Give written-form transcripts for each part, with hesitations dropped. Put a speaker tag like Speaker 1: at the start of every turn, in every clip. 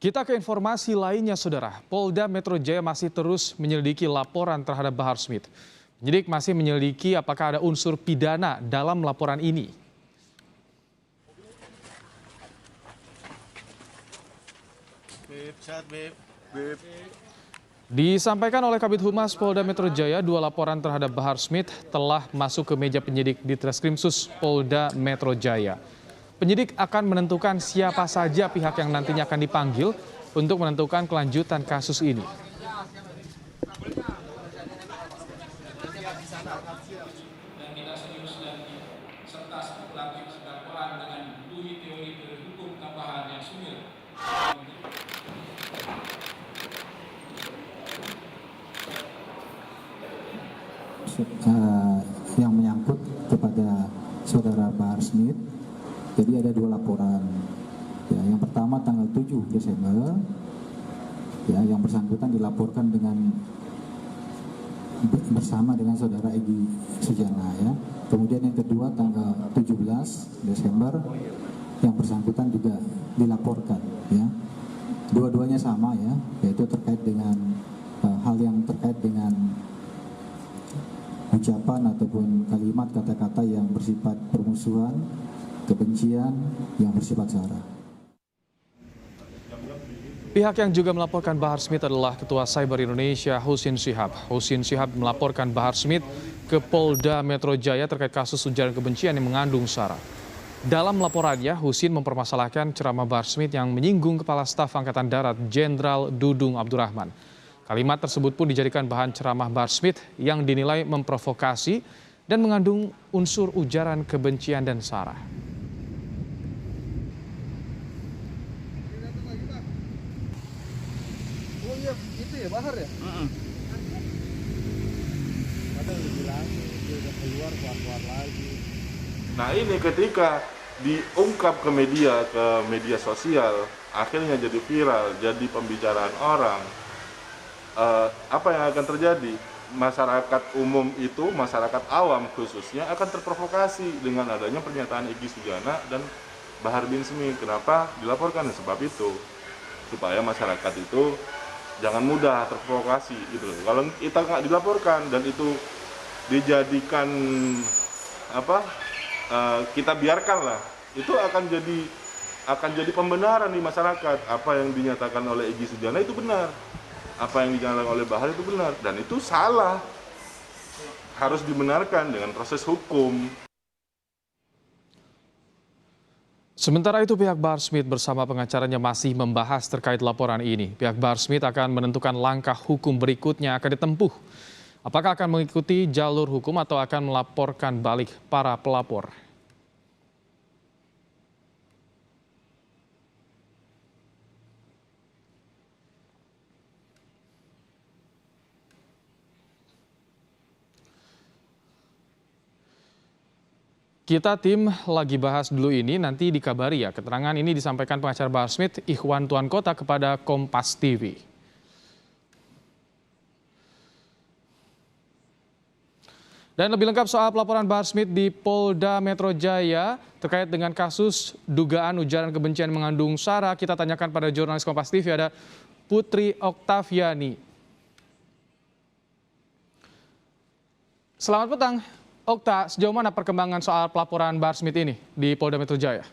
Speaker 1: Kita ke informasi lainnya, Saudara. Polda Metro Jaya masih terus menyelidiki laporan terhadap Bahar Smith. Penyidik masih menyelidiki apakah ada unsur pidana dalam laporan ini. Disampaikan oleh Kabid Humas Polda Metro Jaya, 2 laporan terhadap Bahar Smith telah masuk ke meja penyidik di Treskrimsus Polda Metro Jaya. Penyidik akan menentukan siapa saja pihak yang nantinya akan dipanggil untuk menentukan kelanjutan kasus ini.
Speaker 2: Yang menyangkut kepada saudara Bahar Smith, jadi ada 2 laporan. Ya, yang pertama tanggal 7 Desember, ya, yang bersangkutan dilaporkan bersama dengan saudara Egy Sujana. Ya. Kemudian yang kedua tanggal 17 Desember, yang bersangkutan juga dilaporkan. Ya. Dua-duanya sama, ya, yaitu terkait dengan hal yang terkait dengan ucapan ataupun kalimat kata-kata yang bersifat permusuhan, kebencian, yang bersifat sara.
Speaker 1: Pihak yang juga melaporkan Bahar Smith adalah Ketua Cyber Indonesia Husin Shihab. Husin Shihab melaporkan Bahar Smith ke Polda Metro Jaya terkait kasus ujaran kebencian yang mengandung sara. Dalam laporannya, Husin mempermasalahkan ceramah Bahar Smith yang menyinggung Kepala Staf Angkatan Darat Jenderal Dudung Abdurrahman. Kalimat tersebut pun dijadikan bahan ceramah Bahar Smith yang dinilai memprovokasi dan mengandung unsur ujaran kebencian dan sara.
Speaker 3: Oh iya, itu ya Bahar ya? Ada yang bilang dia udah keluar lagi.
Speaker 4: Nah ini ketika diungkap ke media sosial, akhirnya jadi viral, jadi pembicaraan orang. Apa yang akan terjadi? Masyarakat umum itu, masyarakat awam khususnya akan terprovokasi dengan adanya pernyataan Egy Sujana dan Bahar bin Smith. Kenapa dilaporkan? Sebab itu, supaya masyarakat itu jangan mudah terprovokasi gitu. Kalau kita nggak dilaporkan dan itu dijadikan kita biarkanlah, itu akan jadi pembenaran di masyarakat. Apa yang dinyatakan oleh Egy Sujana itu benar. Apa yang dinyatakan oleh Bahar itu benar, dan itu salah, harus dibenarkan dengan proses hukum.
Speaker 1: Sementara itu pihak Bahar Smith bersama pengacaranya masih membahas terkait laporan ini. Pihak Bahar Smith akan menentukan langkah hukum berikutnya akan ditempuh. Apakah akan mengikuti jalur hukum atau akan melaporkan balik para pelapor. Kita tim lagi bahas dulu ini, nanti dikabari ya. Keterangan ini disampaikan pengacara Bahar Smith, Ikhwan Tuan Kota, kepada Kompas TV. Dan lebih lengkap soal pelaporan Bahar Smith di Polda Metro Jaya terkait dengan kasus dugaan ujaran kebencian mengandung sara, kita tanyakan pada jurnalis Kompas TV, ada Putri Oktaviani. Selamat petang. Okta, sejauh mana perkembangan soal pelaporan Bahar Smith ini di Polda Metro Jaya?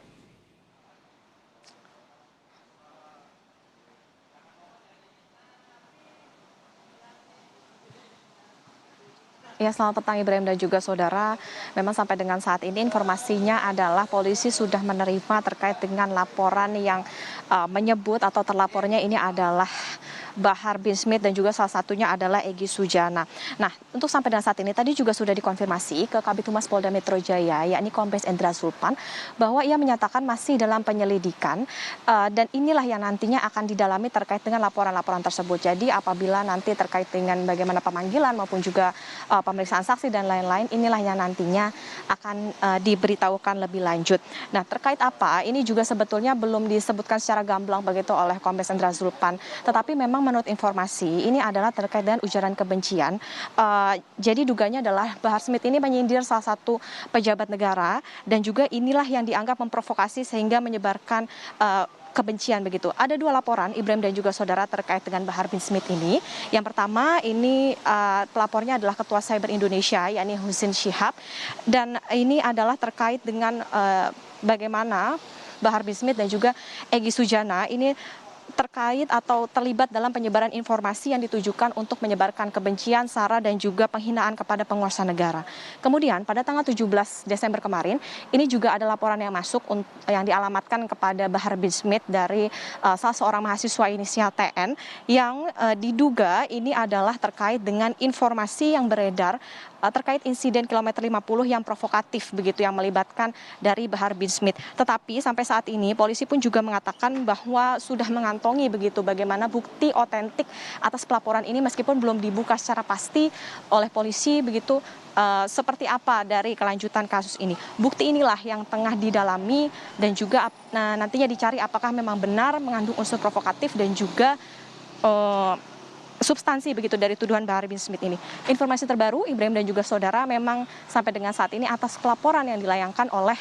Speaker 5: Ya, selamat petang Ibrahim dan juga saudara. Memang sampai dengan saat ini informasinya adalah polisi sudah menerima terkait dengan laporan yang menyebut atau terlapornya ini adalah Bahar bin Smith dan juga salah satunya adalah Egy Sujana. Nah, untuk sampai dengan saat ini tadi juga sudah dikonfirmasi ke Kabid Humas Polda Metro Jaya, yakni Kombes Endra Zulpan, bahwa ia menyatakan masih dalam penyelidikan dan inilah yang nantinya akan didalami terkait dengan laporan-laporan tersebut. Jadi apabila nanti terkait dengan bagaimana pemanggilan maupun juga pemeriksaan saksi dan lain-lain, inilah yang nantinya akan diberitahukan lebih lanjut. Nah, terkait apa? Ini juga sebetulnya belum disebutkan secara gamblang begitu oleh Kombes Endra Zulpan, tetapi memang menurut informasi ini adalah terkait dengan ujaran kebencian. Jadi dugaannya adalah Bahar Smith ini menyindir salah satu pejabat negara dan juga inilah yang dianggap memprovokasi sehingga menyebarkan kebencian begitu. Ada 2 laporan Ibrahim dan juga saudara terkait dengan Bahar bin Smith ini. Yang pertama ini pelapornya adalah Ketua Cyber Indonesia yakni Husin Syihab, dan ini adalah terkait dengan bagaimana Bahar bin Smith dan juga Egy Sujana ini terkait atau terlibat dalam penyebaran informasi yang ditujukan untuk menyebarkan kebencian, sara dan juga penghinaan kepada penguasa negara. Kemudian pada tanggal 17 Desember kemarin, ini juga ada laporan yang masuk yang dialamatkan kepada Bahar bin Smith dari salah seorang mahasiswa inisial TN yang diduga ini adalah terkait dengan informasi yang beredar terkait insiden kilometer 50 yang provokatif begitu yang melibatkan dari Bahar bin Smith. Tetapi sampai saat ini polisi pun juga mengatakan bahwa sudah mengantongi begitu bagaimana bukti otentik atas pelaporan ini meskipun belum dibuka secara pasti oleh polisi begitu seperti apa dari kelanjutan kasus ini. Bukti inilah yang tengah didalami dan juga nantinya dicari apakah memang benar mengandung unsur provokatif dan juga substansi begitu dari tuduhan Bahar bin Smith ini. Informasi terbaru Ibrahim dan juga saudara memang sampai dengan saat ini atas pelaporan yang dilayangkan oleh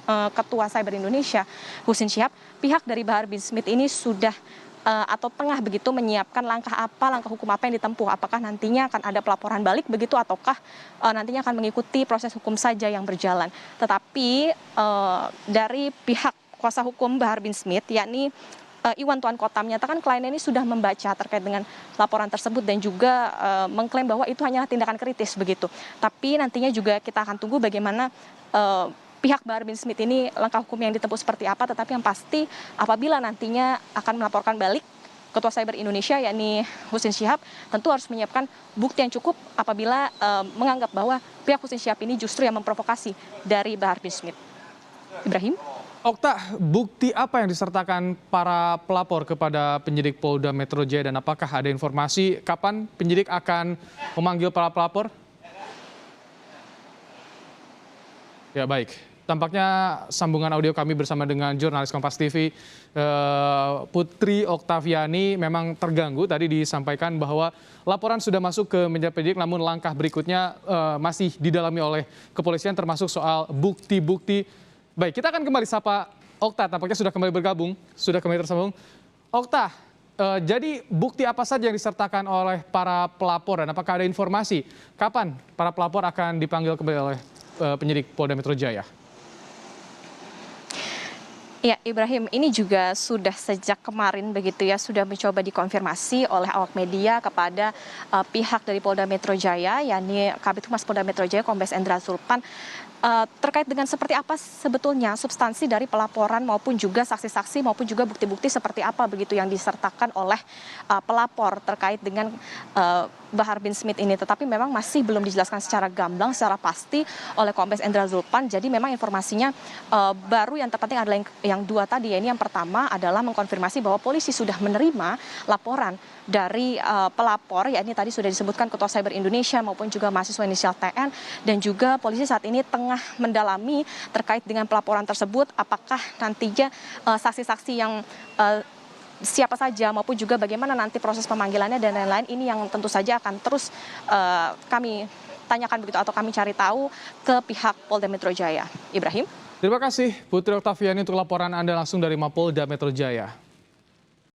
Speaker 5: Ketua Cyber Indonesia Husin Syihab, pihak dari Bahar bin Smith ini sudah atau tengah begitu menyiapkan langkah hukum apa yang ditempuh, apakah nantinya akan ada pelaporan balik begitu ataukah nantinya akan mengikuti proses hukum saja yang berjalan. Tetapi dari pihak kuasa hukum Bahar bin Smith yakni Iwan Tuan Kota menyatakan kliennya ini sudah membaca terkait dengan laporan tersebut dan juga mengklaim bahwa itu hanyalah tindakan kritis begitu. Tapi nantinya juga kita akan tunggu bagaimana pihak Bahar bin Smith ini langkah hukum yang ditempuh seperti apa. Tetapi yang pasti apabila nantinya akan melaporkan balik Ketua Cyber Indonesia yakni Husin Syihab tentu harus menyiapkan bukti yang cukup apabila menganggap bahwa pihak Husin Syihab ini justru yang memprovokasi dari Bahar bin Smith. Ibrahim.
Speaker 1: Okta, bukti apa yang disertakan para pelapor kepada penyidik Polda Metro Jaya dan apakah ada informasi kapan penyidik akan memanggil para pelapor? Ya baik, tampaknya sambungan audio kami bersama dengan jurnalis Kompas TV Putri Oktaviani memang terganggu. Tadi disampaikan bahwa laporan sudah masuk ke meja penyidik namun langkah berikutnya masih didalami oleh kepolisian termasuk soal bukti-bukti. Baik, kita akan kembali sapa Okta, tampaknya sudah kembali bergabung, sudah kembali tersambung. Okta, jadi bukti apa saja yang disertakan oleh para pelapor dan apakah ada informasi kapan para pelapor akan dipanggil kembali oleh penyidik Polda Metro Jaya?
Speaker 5: Ya, Ibrahim, ini juga sudah sejak kemarin begitu ya, sudah mencoba dikonfirmasi oleh awak media kepada pihak dari Polda Metro Jaya, yakni Kabid Humas Polda Metro Jaya, Kombes Endra Zulpan, terkait dengan seperti apa sebetulnya substansi dari pelaporan maupun juga saksi-saksi maupun juga bukti-bukti seperti apa begitu yang disertakan oleh pelapor terkait dengan Bahar bin Smith ini. Tetapi memang masih belum dijelaskan secara gamblang, secara pasti oleh Kombes Endra Zulpan. Jadi memang informasinya baru yang terpenting adalah yang 2 tadi. Ya, ini yang pertama adalah mengkonfirmasi bahwa polisi sudah menerima laporan dari pelapor, yakni tadi sudah disebutkan Ketua Cyber Indonesia maupun juga mahasiswa inisial TN, dan juga polisi saat ini tengah mendalami terkait dengan pelaporan tersebut apakah nantinya saksi-saksi yang siapa saja maupun juga bagaimana nanti proses pemanggilannya dan lain-lain, ini yang tentu saja akan terus kami tanyakan begitu atau kami cari tahu ke pihak Polda Metro Jaya. Ibrahim.
Speaker 1: Terima kasih Putri Oktaviani untuk laporan Anda langsung dari Mapolda Metro Jaya.